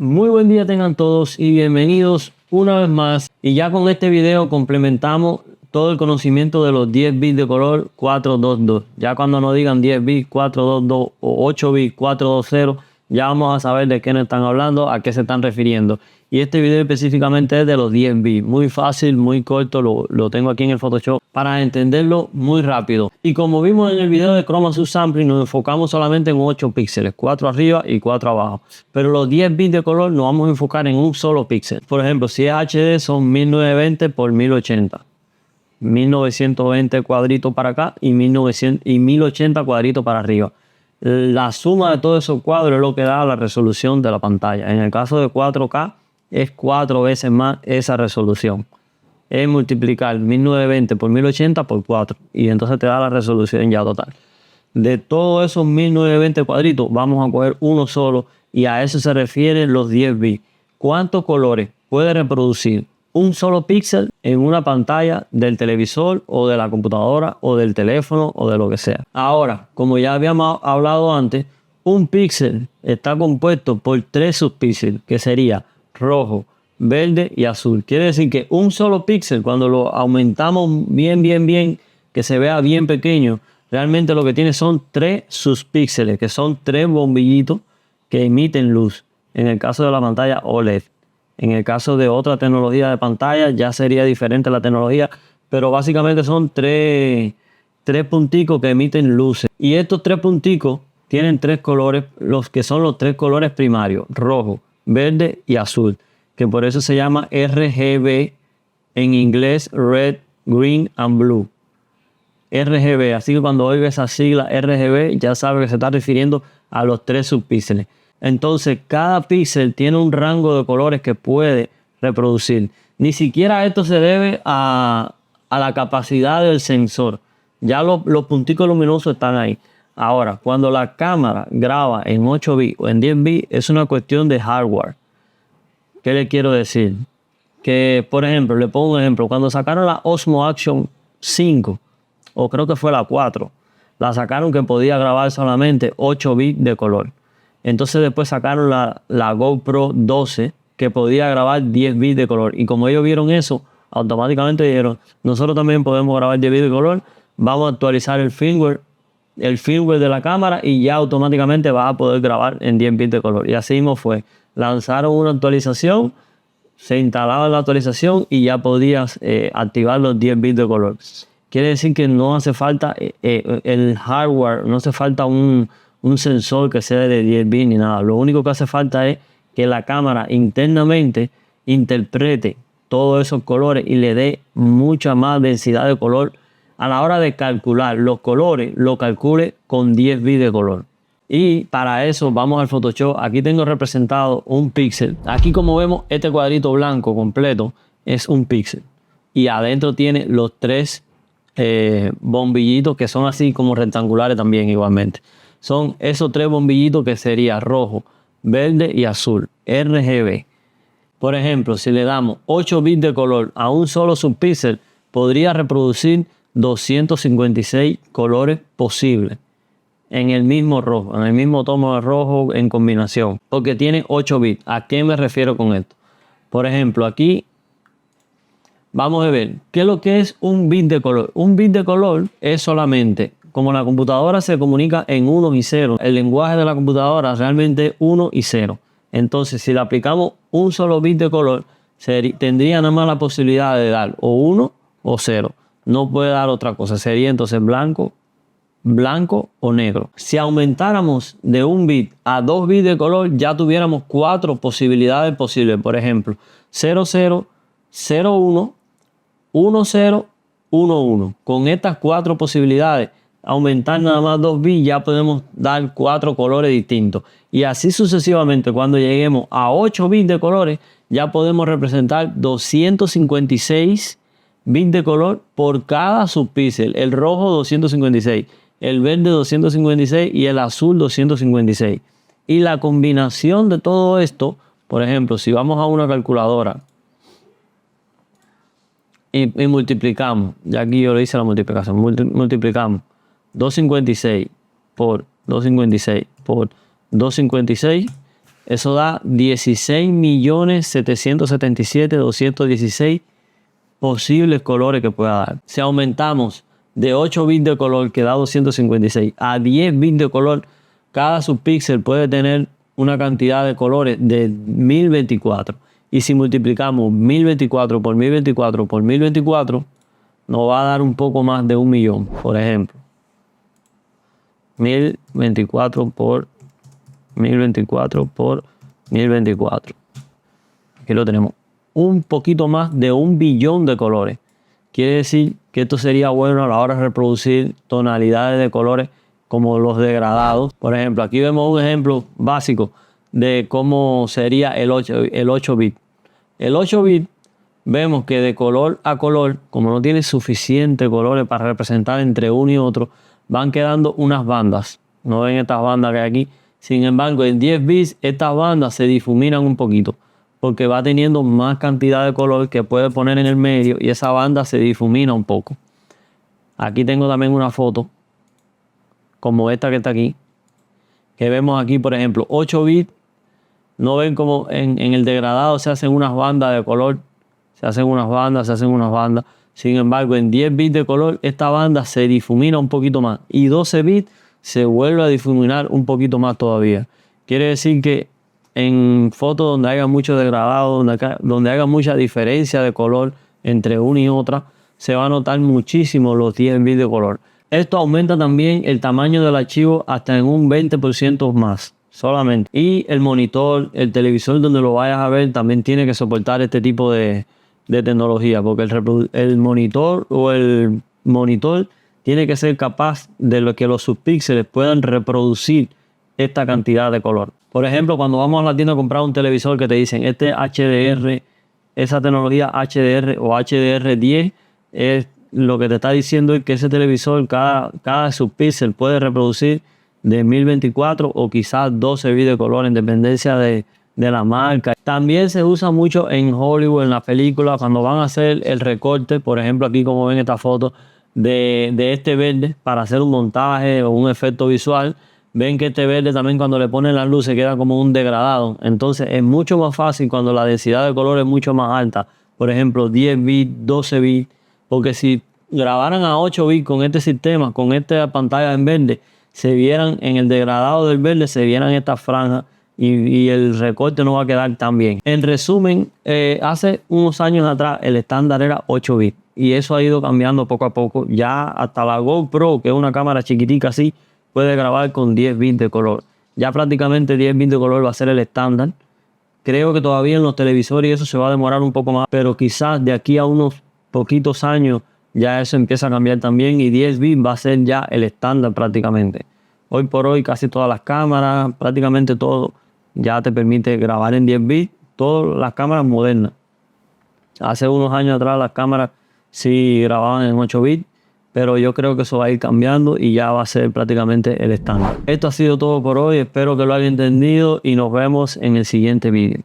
Muy buen día tengan todos y bienvenidos una vez más. Y ya con este video complementamos todo el conocimiento de los 10 bits de color 422. Ya cuando nos digan 10 bits 422 o 8 bits 420, ya vamos a saber de qué nos están hablando, a qué se están refiriendo. Y este video específicamente es de los 10 bits. Muy fácil, muy corto, lo tengo aquí en el Photoshop para entenderlo muy rápido. Y como vimos en el video de Chroma Subsampling, nos enfocamos solamente en 8 píxeles, 4 arriba y 4 abajo. Pero los 10 bits de color nos vamos a enfocar en un solo píxel. Por ejemplo, si es HD son 1920 por 1080. 1920 cuadritos para acá y 1080 cuadritos para arriba. La suma de todos esos cuadros es lo que da la resolución de la pantalla. En el caso de 4K es 4 veces más esa resolución. Es multiplicar 1920 por 1080 por 4 y entonces te da la resolución ya total. De todos esos 1920 cuadritos vamos a coger uno solo y a eso se refieren los 10 bits. ¿Cuántos colores puede reproducir un solo píxel en una pantalla del televisor o de la computadora o del teléfono o de lo que sea? Ahora, como ya habíamos hablado antes, un píxel está compuesto por 3 subpíxeles, que sería rojo, verde y azul. Quiere decir que un solo píxel, cuando lo aumentamos bien, que se vea bien pequeño, realmente lo que tiene son 3 subpíxeles, que son 3 bombillitos que emiten luz. En el caso de la pantalla OLED. En el caso de otra tecnología de pantalla ya sería diferente la tecnología, pero básicamente son tres punticos que emiten luces. Y estos 3 punticos tienen 3 colores, los que son los 3 colores primarios, rojo, verde y azul, que por eso se llama RGB, en inglés Red, Green and Blue. RGB, así que cuando oiga esa sigla RGB ya sabe que se está refiriendo a los 3 subpíxeles. Entonces cada píxel tiene un rango de colores que puede reproducir. Ni siquiera esto se debe a la capacidad del sensor. Ya los punticos luminosos están ahí. Ahora, cuando la cámara graba en 8 bits o en 10 bits, es una cuestión de hardware. ¿Qué le quiero decir? Que, por ejemplo, le pongo un ejemplo. Cuando sacaron la Osmo Action 5, o creo que fue la 4, la sacaron que podía grabar solamente 8 bits de color. Entonces después sacaron la GoPro 12 que podía grabar 10 bits de color. Y como ellos vieron eso, automáticamente dijeron, nosotros también podemos grabar 10 bits de color, vamos a actualizar el firmware de la cámara y ya automáticamente vas a poder grabar en 10 bits de color. Y así mismo fue. Lanzaron una actualización, se instalaba la actualización y ya podías activar los 10 bits de color. Quiere decir que no hace falta el hardware, no hace falta un sensor que sea de 10 bits ni nada. Lo único que hace falta es que la cámara internamente interprete todos esos colores y le dé mucha más densidad de color. A la hora de calcular los colores, lo calcule con 10 bits de color. Y para eso vamos al Photoshop. Aquí tengo representado un píxel. Aquí, como vemos, este cuadrito blanco completo es un píxel. Y adentro tiene los 3 bombillitos que son así como rectangulares también igualmente. Son esos 3 bombillitos que sería rojo, verde y azul, RGB. Por ejemplo, si le damos 8 bits de color a un solo subpíxel, podría reproducir 256 colores posibles en el mismo rojo, en el mismo tono de rojo en combinación, porque tiene 8 bits. ¿A qué me refiero con esto? Por ejemplo, aquí vamos a ver qué es lo que es un bit de color. Un bit de color es solamente, como la computadora se comunica en 1 y 0, el lenguaje de la computadora realmente es 1 y 0. Entonces, si le aplicamos un solo bit de color, tendría nada más la posibilidad de dar o 1 o 0. No puede dar otra cosa. Sería entonces blanco o negro. Si aumentáramos de 1 bit a 2 bits de color, ya tuviéramos 4 posibilidades posibles. Por ejemplo, 00, 01, 10, 11. Con estas 4 posibilidades, aumentar nada más 2 bits, ya podemos dar 4 colores distintos. Y así sucesivamente, cuando lleguemos a 8 bits de colores, ya podemos representar 256 bits de color por cada subpíxel. El rojo 256, el verde 256 y el azul 256. Y la combinación de todo esto, por ejemplo, si vamos a una calculadora y multiplicamos, ya aquí yo le hice la multiplicación, multiplicamos 256 por 256 por 256 Eso da 16.777.216 posibles colores que pueda dar. Si aumentamos de 8 bits de color, que da 256, a 10 bits de color, cada subpíxel puede tener una cantidad de colores de 1024. Y si multiplicamos 1024 por 1024 por 1024, nos va a dar un poco más de 1.000.000, por ejemplo. 1024 por 1024 por 1024. Aquí lo tenemos. Un poquito más de 1.000.000.000 de colores. Quiere decir que esto sería bueno a la hora de reproducir tonalidades de colores como los degradados. Por ejemplo, aquí vemos un ejemplo básico de cómo sería el 8 bit. El 8 bit vemos que de color a color, como no tiene suficiente colores para representar entre uno y otro, van quedando unas bandas. ¿No ven estas bandas que hay aquí? Sin embargo, en 10 bits estas bandas se difuminan un poquito porque va teniendo más cantidad de color que puede poner en el medio y esa banda se difumina un poco. Aquí tengo también una foto como esta que está aquí, que vemos aquí, por ejemplo, 8 bits. No ven como en el degradado se hacen unas bandas de color, se hacen unas bandas. Sin embargo, en 10 bits de color, esta banda se difumina un poquito más. Y 12 bits se vuelve a difuminar un poquito más todavía. Quiere decir que en fotos donde haya mucho degradado, donde haya mucha diferencia de color entre una y otra, se va a notar muchísimo los 10 bits de color. Esto aumenta también el tamaño del archivo hasta en un 20% más. Solamente. Y el monitor, el televisor donde lo vayas a ver también tiene que soportar este tipo de tecnología, porque el monitor o el monitor tiene que ser capaz de que los subpíxeles puedan reproducir esta cantidad de color. Por ejemplo, cuando vamos a la tienda a comprar un televisor que te dicen este HDR, esa tecnología HDR o HDR10, es lo que te está diciendo es que ese televisor, cada subpíxel puede reproducir de 1024 o quizás 12 bits de color en dependencia de la marca. También se usa mucho en Hollywood, en las películas, cuando van a hacer el recorte, por ejemplo aquí como ven esta foto de este verde para hacer un montaje o un efecto visual. Ven que este verde también cuando le ponen las luces queda como un degradado. Entonces es mucho más fácil cuando la densidad de color es mucho más alta. Por ejemplo 10 bits, 12 bits, porque si grabaran a 8 bits con este sistema, con esta pantalla en verde, se vieran en el degradado del verde, se vieran estas franjas y el recorte no va a quedar tan bien. En resumen, hace unos años atrás el estándar era 8 bits y eso ha ido cambiando poco a poco. Ya hasta la GoPro, que es una cámara chiquitica así, puede grabar con 10 bits de color. Ya prácticamente 10 bits de color va a ser el estándar. Creo que todavía en los televisores eso se va a demorar un poco más, pero quizás de aquí a unos poquitos años ya eso empieza a cambiar también y 10 bits va a ser ya el estándar prácticamente. Hoy por hoy casi todas las cámaras, prácticamente todo, ya te permite grabar en 10 bits, todas las cámaras modernas. Hace unos años atrás las cámaras sí grababan en 8 bits, pero yo creo que eso va a ir cambiando y ya va a ser prácticamente el estándar. Esto ha sido todo por hoy, espero que lo hayan entendido y nos vemos en el siguiente vídeo.